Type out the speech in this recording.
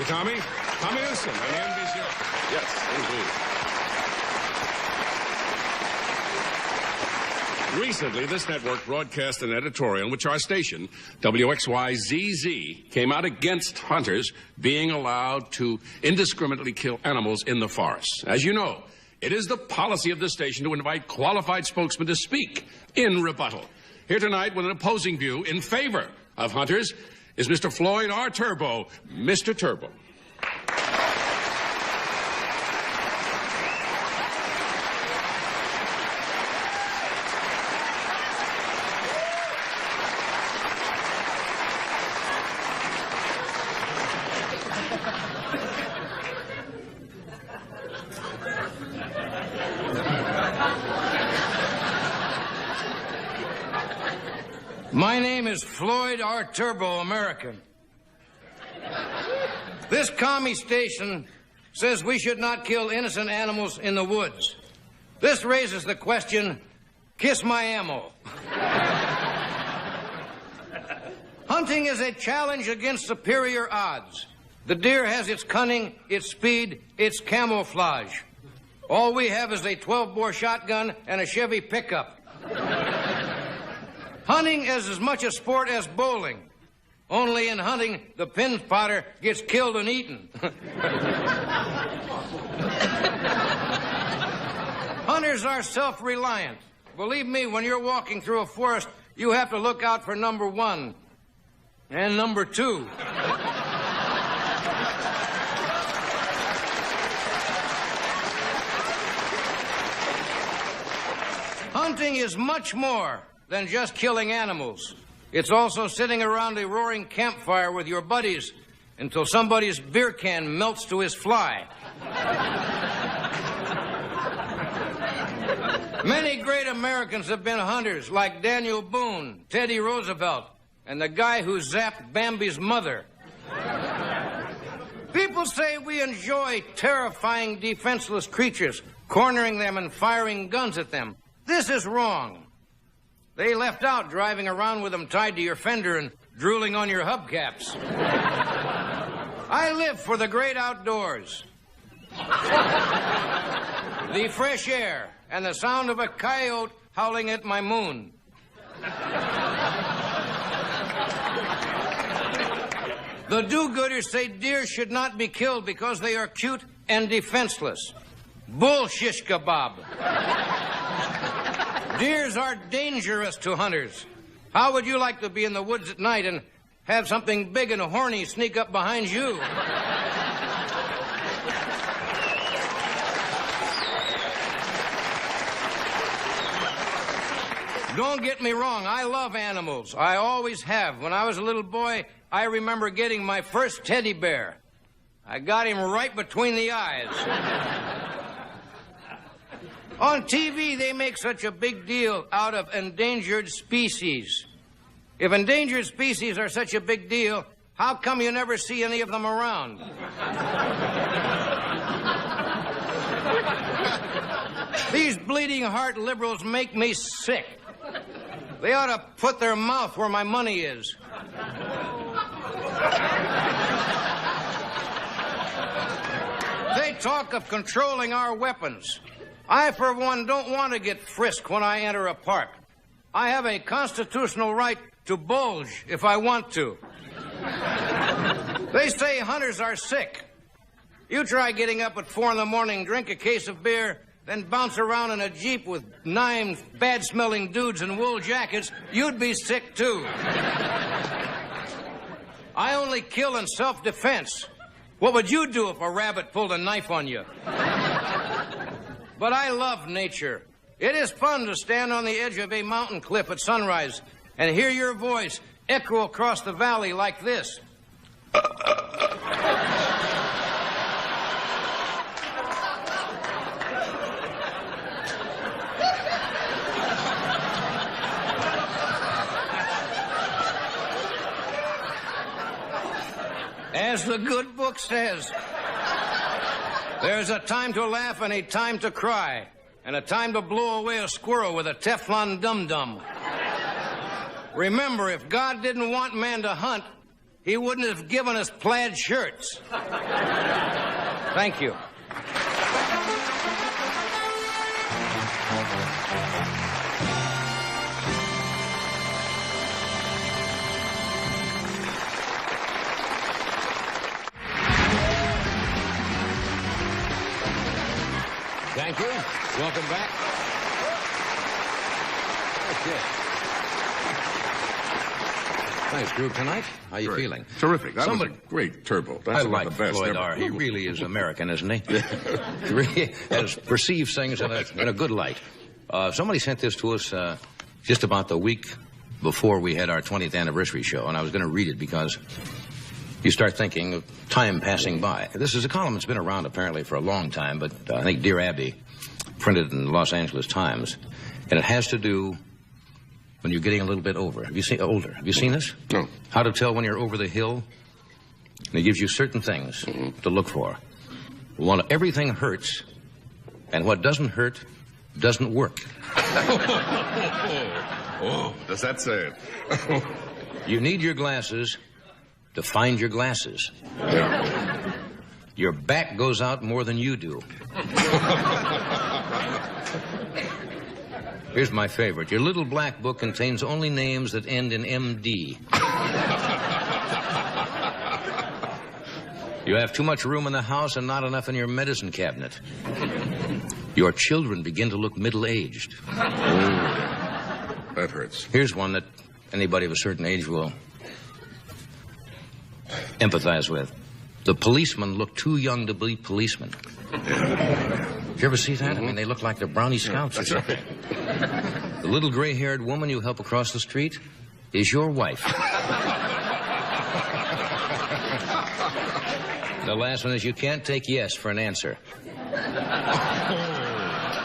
you, Tommy. Tommy Newsom on the NBC. Yes, indeed. Recently, this network broadcast an editorial in which our station, WXYZZ, came out against hunters being allowed to indiscriminately kill animals in the forests. As you know, it is the policy of this station to invite qualified spokesmen to speak in rebuttal. Here tonight with an opposing view in favor of hunters is Mr. Floyd R Turbo. Mr. Turbo. My name is Floyd R Turbo, American. This commie station says we should not kill innocent animals in the woods. This raises the question, kiss my ammo. Hunting is a challenge against superior odds. The deer has its cunning, its speed, its camouflage. All we have is a 12-bore shotgun and a Chevy pickup. Hunting is as much a sport as bowling. Only in hunting, the pin spotter gets killed and eaten. Hunters are self-reliant. Believe me, when you're walking through a forest, you have to look out for number 1 and number 2. Hunting is much more than just killing animals. It's also sitting around a roaring campfire with your buddies until somebody's beer can melts to his fly. Many great Americans have been hunters, like Daniel Boone, Teddy Roosevelt, and the guy who zapped Bambi's mother. People say we enjoy terrifying defenseless creatures, cornering them and firing guns at them. This is wrong. They left out driving around with them tied to your fender and drooling on your hubcaps. I live for the great outdoors. The fresh air and the sound of a coyote howling at my moon. The do-gooders say deer should not be killed because they are cute and defenseless. Bull shish kebab. Deers are dangerous to hunters. How would you like to be in the woods at night and have something big and horny sneak up behind you? Don't get me wrong, I love animals. I always have. When I was a little boy, I remember getting my first teddy bear. I got him right between the eyes. On TV, they make such a big deal out of endangered species. If endangered species are such a big deal, how come you never see any of them around? These bleeding heart liberals make me sick. They ought to put their mouth where my money is. They talk of controlling our weapons. I, for one, don't want to get frisked when I enter a park. I have a constitutional right to bulge if I want to. They say hunters are sick. You try getting up at 4 in the morning, drink a case of beer, then bounce around in a Jeep with 9 bad-smelling dudes in wool jackets, you'd be sick, too. I only kill in self-defense. What would you do if a rabbit pulled a knife on you? But I love nature. It is fun to stand on the edge of a mountain cliff at sunrise and hear your voice echo across the valley like this. As the good book says, there's a time to laugh and a time to cry, and a time to blow away a squirrel with a Teflon dum-dum. Remember, if God didn't want man to hunt, he wouldn't have given us plaid shirts. Thank you. Thank you. Welcome back. Okay. Nice group tonight. How you feeling? Terrific. That was a great Turbo. That's I about like the best Floyd ever. R. He really is American, isn't he? He really perceives things in a good light. Somebody sent this to us just about the week before we had our 20th anniversary show, and I was going to read it because you start thinking of time passing by. This is a column that's been around apparently for a long time, but I think Dear Abby printed it in the Los Angeles Times, and it has to do when you're getting a little bit older. Have you seen this? No. How to tell when you're over the hill? And it gives you certain things to look for. One, everything hurts, and what doesn't hurt doesn't work. Oh, does that say it? You need your glasses to find your glasses. Yeah. Your back goes out more than you do. Here's my favorite. Your little black book contains only names that end in MD. You have too much room in the house and not enough in your medicine cabinet. Your children begin to look middle-aged. Oh, that hurts. Here's one that anybody of a certain age will empathize with. The policemen look too young to be policemen. Did you ever see that? I mean, they look like they're Brownie Scouts or something. Right. The little gray-haired woman you help across the street is your wife. The last one is you can't take yes for an answer.